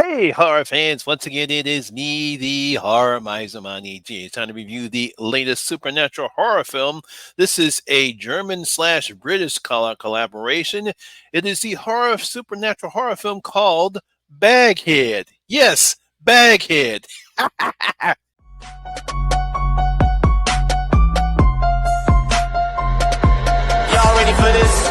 Hey, horror fans! Once again, it is me, the Horror Miser Money G. It's time to review the latest supernatural horror film. This is a German slash British collaboration. It is the supernatural horror film called Baghead. Yes, Baghead. Y'all ready for this?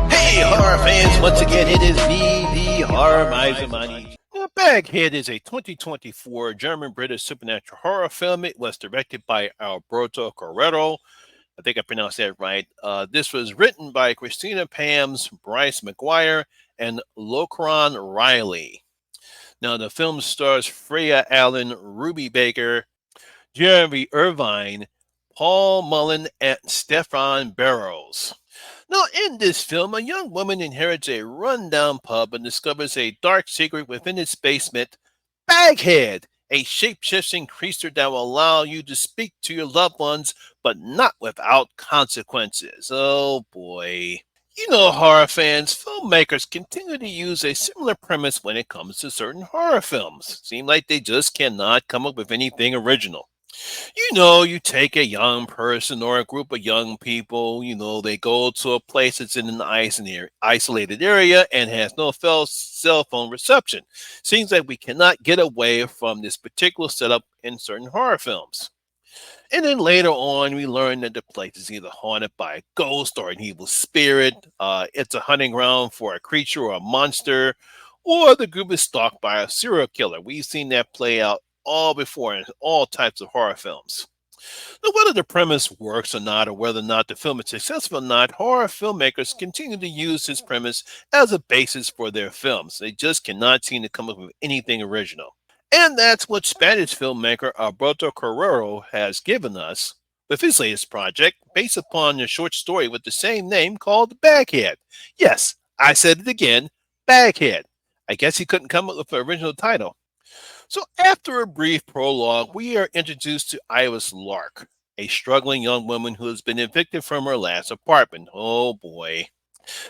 Hey, horror fans! Once again, it is me, the Horror Miser Money. Now, Baghead is a 2024 German-British supernatural horror film. It was directed by Alberto Carrero. I think I pronounced that right. This was written by Christina Pams, Bryce McGuire, and Locron Riley. Now, the film stars Freya Allen, Ruby Baker, Jeremy Irvine, Paul Mullen, and Stefan Barrows. Now, in this film, a young woman inherits a rundown pub and discovers a dark secret within its basement. Baghead, a shape-shifting creature that will allow you to speak to your loved ones, but not without consequences. Oh boy. You know, horror fans, filmmakers continue to use a similar premise when it comes to certain horror films. Seem like they just cannot come up with anything original. You know, you take a young person or a group of young people, they go to a place that's in an isolated area and has no cell phone reception. Seems like we cannot get away from this particular setup in certain horror films. And then later on, we learn that the place is either haunted by a ghost or an evil spirit. It's a hunting ground for a creature or a monster, or the group is stalked by a serial killer. We've seen that play out all before in all types of horror films. Now, whether the premise works or not, or whether or not the film is successful or not, horror filmmakers continue to use this premise as a basis for their films. They just cannot seem to come up with anything original. And that's what Spanish filmmaker Alberto Carrero has given us with his latest project, based upon a short story with the same name called Baghead. Yes, I said it again, Baghead. I guess he couldn't come up with an original title. So, after a brief prologue, we are introduced to Iris Lark, a struggling young woman who has been evicted from her last apartment. Oh boy.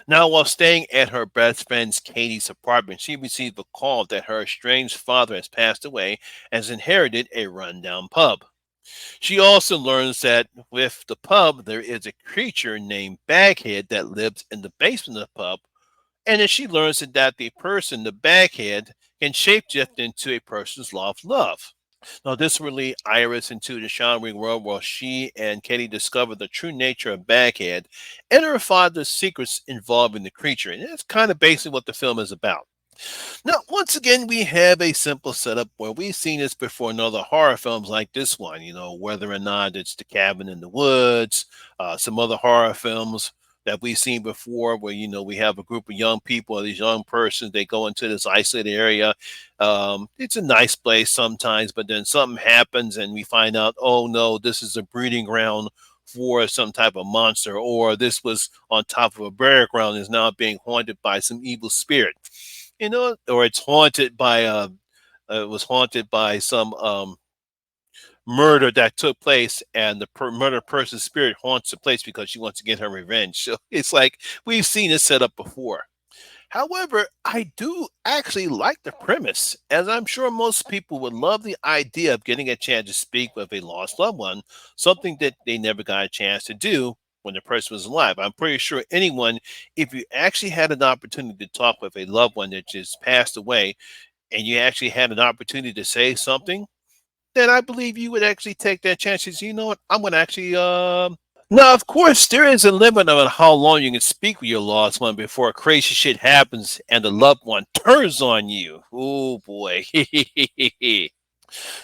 Now, while staying at her best friend Katie's apartment, she receives a call that her estranged father has passed away and has inherited a rundown pub. She also learns that with the pub, there is a creature named Baghead that lives in the basement of the pub, and then she learns that the person, the Baghead, can shapeshift into a person's lost love. Now, this will lead Iris into the showering world where she and Katie discover the true nature of Baghead and her father's secrets involving the creature. And that's kind of basically what the film is about. Now, once again, we have a simple setup where we've seen this before in other horror films like this one, whether or not it's The Cabin in the Woods, some other horror films that we've seen before where, we have a group of young people or these young persons, they go into this isolated area. It's a nice place sometimes, but then something happens and we find out, oh no, this is a breeding ground for some type of monster, or this was on top of a burial ground is now being haunted by some evil spirit, or it's haunted by it was haunted by some murder that took place, and the murder person's spirit haunts the place because she wants to get her revenge. So it's like we've seen this set up before. However, I do actually like the premise, as I'm sure most people would love the idea of getting a chance to speak with a lost loved one, something that they never got a chance to do when the person was alive. I'm pretty sure anyone, if you actually had an opportunity to talk with a loved one that just passed away, and you actually had an opportunity to say something, then I believe you would actually take that chance. You know what? I'm going to actually. Now, of course, there is a limit on how long you can speak with your lost one before crazy shit happens and the loved one turns on you. Oh boy.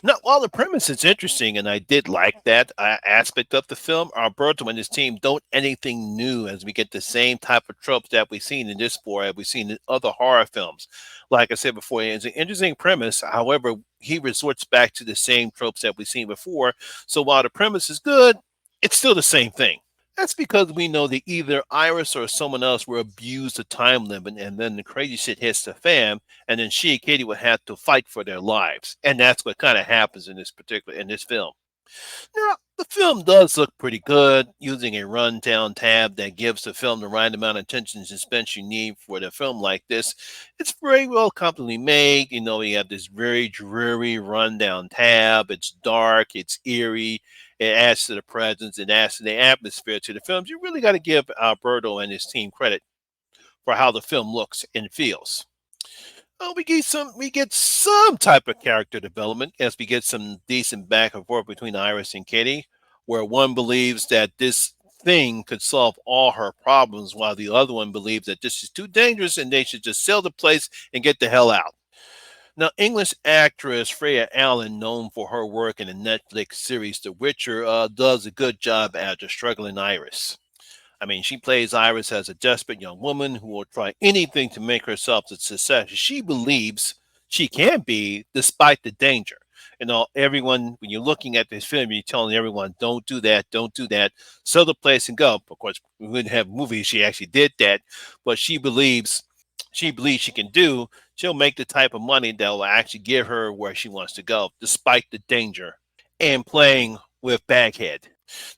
Now, while the premise is interesting, and I did like that aspect of the film, Alberto and his team don't anything new as we get the same type of tropes that we've seen in this for, that we've seen in other horror films. Like I said before, it's an interesting premise. However, he resorts back to the same tropes that we've seen before. So while the premise is good, it's still the same thing. That's because we know that either Iris or someone else will abuse the time limit, and then the crazy shit hits the fan, and then she and Katie would have to fight for their lives, and that's what kind of happens in this film. Now, the film does look pretty good, using a rundown tab that gives the film the right amount of attention and suspense you need for a film like this. It's very well competently made. You know, you have this very dreary rundown tab. It's dark, it's eerie. It adds to the presence, it adds to the atmosphere to the films. You really got to give Alberto and his team credit for how the film looks and feels. We get some type of character development as we get some decent back and forth between Iris and Katie, where one believes that this thing could solve all her problems, while the other one believes that this is too dangerous and they should just sell the place and get the hell out. Now, English actress Freya Allen, known for her work in the Netflix series The Witcher, does a good job as a struggling Iris. I mean, she plays Iris as a desperate young woman who will try anything to make herself a success she believes she can be, despite the danger. You know, everyone, when you're looking at this film, you're telling everyone, don't do that, sell the place and go. Of course, we wouldn't have movies she actually did that, but she believes she can do. She'll make the type of money that will actually get her where she wants to go, despite the danger. And playing with Baghead.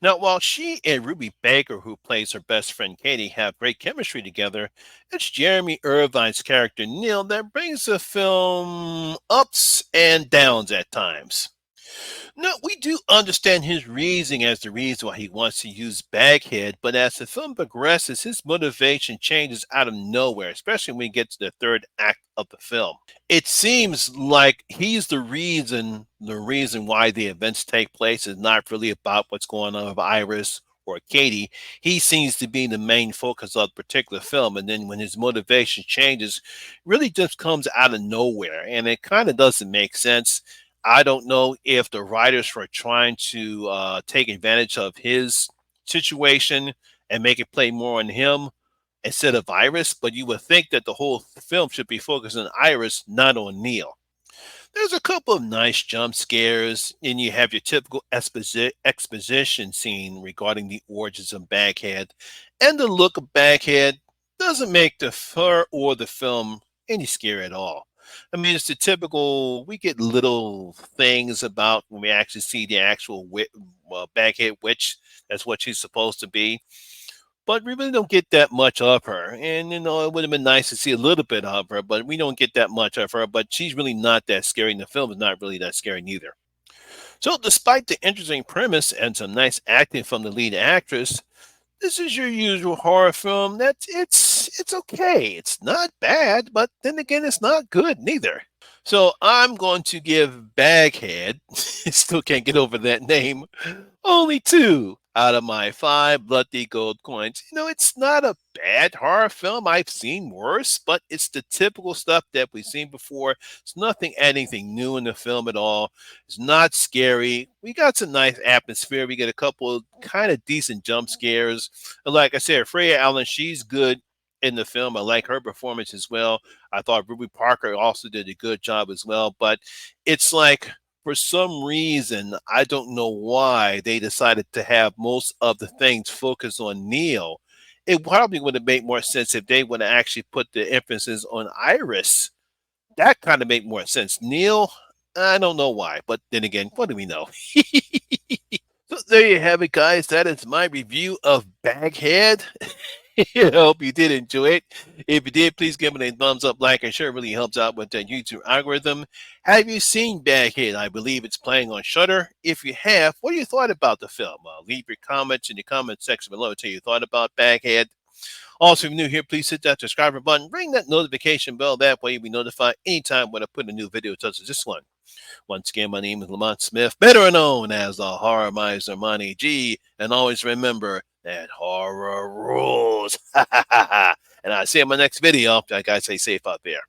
Now, while she and Ruby Baker, who plays her best friend Katie, have great chemistry together, it's Jeremy Irvine's character Neil that brings the film ups and downs at times. No, we do understand his reasoning as the reason why he wants to use Baghead, but as the film progresses, his motivation changes out of nowhere, especially when we get to the third act of the film. It seems like he's the reason why the events take place is not really about what's going on with Iris or Katie. He seems to be the main focus of the particular film, and then when his motivation changes, really just comes out of nowhere, and it kind of doesn't make sense. I don't know if the writers were trying to take advantage of his situation and make it play more on him instead of Iris, but you would think that the whole film should be focused on Iris, not on Neil. There's a couple of nice jump scares, and you have your typical exposition scene regarding the origins of Baghead, and the look of Baghead doesn't make the fur or the film any scare at all. I mean, it's the typical. We get little things about when we actually see the actual Baghead witch. That's what she's supposed to be, but we really don't get that much of her. And it would have been nice to see a little bit of her, but we don't get that much of her. But she's really not that scary. And the film is not really that scary neither. So, despite the interesting premise and some nice acting from the lead actress, this is your usual horror film. It's okay. It's not bad, but then again, it's not good neither. So I'm going to give Baghead, still can't get over that name, only 2 out of my 5 bloody gold coins. It's not a bad horror film. I've seen worse, but it's the typical stuff that we've seen before. It's nothing anything new in the film at all. It's not scary. We got some nice atmosphere. We get a couple of kind of decent jump scares. And like I said, Freya Allen, she's good in the film. I like her performance as well. I thought Ruby Parker also did a good job as well. But it's like, for some reason, I don't know why they decided to have most of the things focus on Neil. It probably would have made more sense if they would have actually put the emphasis on Iris. That kind of made more sense. Neil, I don't know why, but then again, what do we know? So there you have it, guys. That is my review of Baghead. I hope you did enjoy it. If you did, please give it a thumbs up, like, and share. It really helps out with the YouTube algorithm. Have you seen Baghead? I believe it's playing on Shudder. If you have, what do you thought about the film? Leave your comments in the comment section below. Tell you thought about Baghead. Also, if you're new here, please hit that subscribe button. Ring that notification bell. That way you'll be notified anytime when I put a new video such as this one. Once again, my name is Lamont Smith, better known as the Horror Miser Money G. And always remember that horror rules. And I'll see you in my next video. I gotta stay safe out there.